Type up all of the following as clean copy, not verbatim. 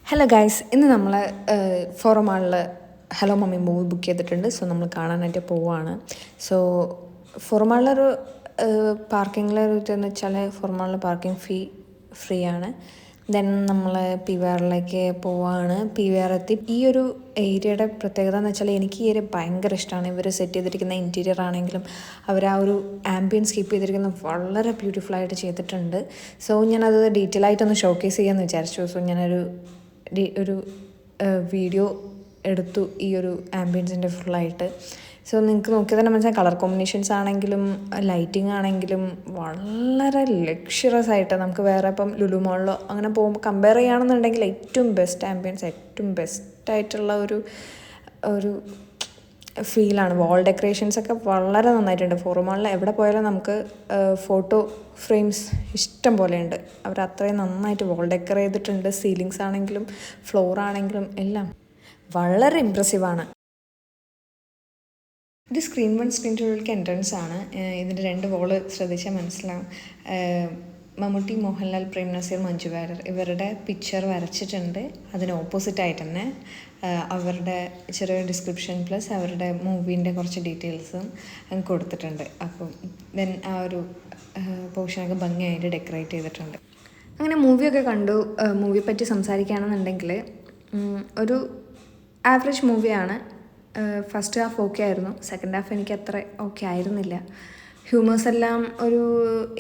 Hello guys, ഇന്ന് നമ്മൾ ഫോറമാളിൽ hello mummy movie book ചെയ്തിട്ടുണ്ട്. സോ നമ്മൾ കാണാനായിട്ട് പോവുകയാണ്. സോ ഫോറമാളിലൊരു പാർക്കിങ്ങിൽ ഇതെന്ന് വെച്ചാൽ ഫോറമാളിൽ പാർക്കിംഗ് ഫീ ഫ്രീ ആണ്. ദെൻ നമ്മൾ പി വി ആറിലേക്ക് പോവുകയാണ്. പി വി ആർ എത്തി. ഈ ഒരു ഏരിയയുടെ പ്രത്യേകത എന്ന് വെച്ചാൽ എനിക്ക് ഈ ഏരിയ ഭയങ്കര ഇഷ്ടമാണ്. ഇവർ സെറ്റ് ചെയ്തിരിക്കുന്ന ഇൻറ്റീരിയർ ആണെങ്കിലും അവർ ആ ഒരു ആംബിയൻസ് കീപ്പ് ചെയ്തിരിക്കുന്നത് വളരെ ബ്യൂട്ടിഫുള്ളായിട്ട് ചെയ്തിട്ടുണ്ട്. സോ ഞാനത് ഡീറ്റെയിൽ ആയിട്ടൊന്ന് ഷോക്കേസ് ചെയ്യാമെന്ന് വിചാരിച്ചു. സോ ഞാനൊരു വീഡിയോ എടുത്തു ഈ ഒരു ആംബിയൻസിൻ്റെ ഫുള്ളായിട്ട്. സോ നിങ്ങൾക്ക് നോക്കിയാൽ തന്നെ മനസ്സിലായി, കളർ കോമ്പിനേഷൻസ് ആണെങ്കിലും ലൈറ്റിംഗ് ആണെങ്കിലും വളരെ ലക്ഷറസ് ആയിട്ട് നമുക്ക് വേറെ ഇപ്പം ലുലു മോളിലോ അങ്ങനെ പോകുമ്പോൾ കമ്പയർ ചെയ്യുകയാണെന്നുണ്ടെങ്കിൽ ഏറ്റവും ബെസ്റ്റ് ആംബിയൻസ്, ഏറ്റവും ബെസ്റ്റായിട്ടുള്ള ഒരു ഫീലാണ്. വാൾ ഡെക്കറേഷൻസ് ഒക്കെ വളരെ നന്നായിട്ടുണ്ട്. ഫോറമാളിൽ എവിടെ പോയാലും നമുക്ക് ഫോട്ടോ ഫ്രെയിംസ് ഇഷ്ടം പോലെയുണ്ട്. അവർ അത്രയും നന്നായിട്ട് വാൾ ഡെക്കർ ചെയ്തിട്ടുണ്ട്. സീലിങ്സ് ആണെങ്കിലും ഫ്ലോർ ആണെങ്കിലും എല്ലാം വളരെ ഇമ്പ്രസീവാണ്. ഇത് സ്ക്രീൻ 1 സ്ക്രീൻ 2ലേക്ക് എൻട്രൻസ് ആണ്. ഇതിൻ്റെ 2 വോള് ശ്രദ്ധിച്ചാൽ മനസ്സിലാവും. മമ്മൂട്ടി, മോഹൻലാൽ, പ്രേം നസീർ, മഞ്ജു വാര്യർ ഇവരുടെ പിക്ചർ വരച്ചിട്ടുണ്ട്. അതിന് ഓപ്പോസിറ്റായിട്ട് തന്നെ അവരുടെ ചെറിയ ഡിസ്ക്രിപ്ഷൻ പ്ലസ് അവരുടെ മൂവീൻ്റെ കുറച്ച് ഡീറ്റെയിൽസും കൊടുത്തിട്ടുണ്ട്. അപ്പം ദെൻ ആ ഒരു പോർഷനൊക്കെ ഭംഗിയായിട്ട് ഡെക്കറേറ്റ് ചെയ്തിട്ടുണ്ട്. അങ്ങനെ മൂവിയൊക്കെ കണ്ടു. മൂവിയെ പറ്റി സംസാരിക്കുകയാണെന്നുണ്ടെങ്കിൽ ഒരു ആവറേജ് മൂവിയാണ്. ഫസ്റ്റ് ഹാഫ് ഓക്കെ ആയിരുന്നു, സെക്കൻഡ് ഹാഫ് എനിക്ക് അത്ര ഓക്കെ ആയിരുന്നില്ല. ഹ്യൂമേഴ്സ് എല്ലാം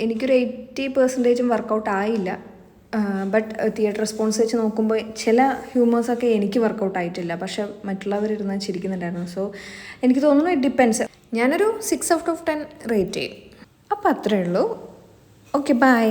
എനിക്കൊരു 80% വർക്കൗട്ട് ആയില്ല. ബട്ട് തിയേറ്റർ റെസ്പോൺസ് വെച്ച് നോക്കുമ്പോൾ ചില ഹ്യൂമേഴ്സൊക്കെ എനിക്ക് വർക്കൗട്ട് ആയിട്ടില്ല, പക്ഷെ മറ്റുള്ളവരിരുന്ന് ചിരിക്കുന്നുണ്ടായിരുന്നു. സോ എനിക്ക് തോന്നുന്നു ഇറ്റ് ഡിപ്പെൻസ്. ഞാനൊരു 6 ഔട്ട് ഓഫ് 10 റേറ്റ് ചെയ്യും. അപ്പോൾ അത്രയേ ഉള്ളൂ. Okay, by.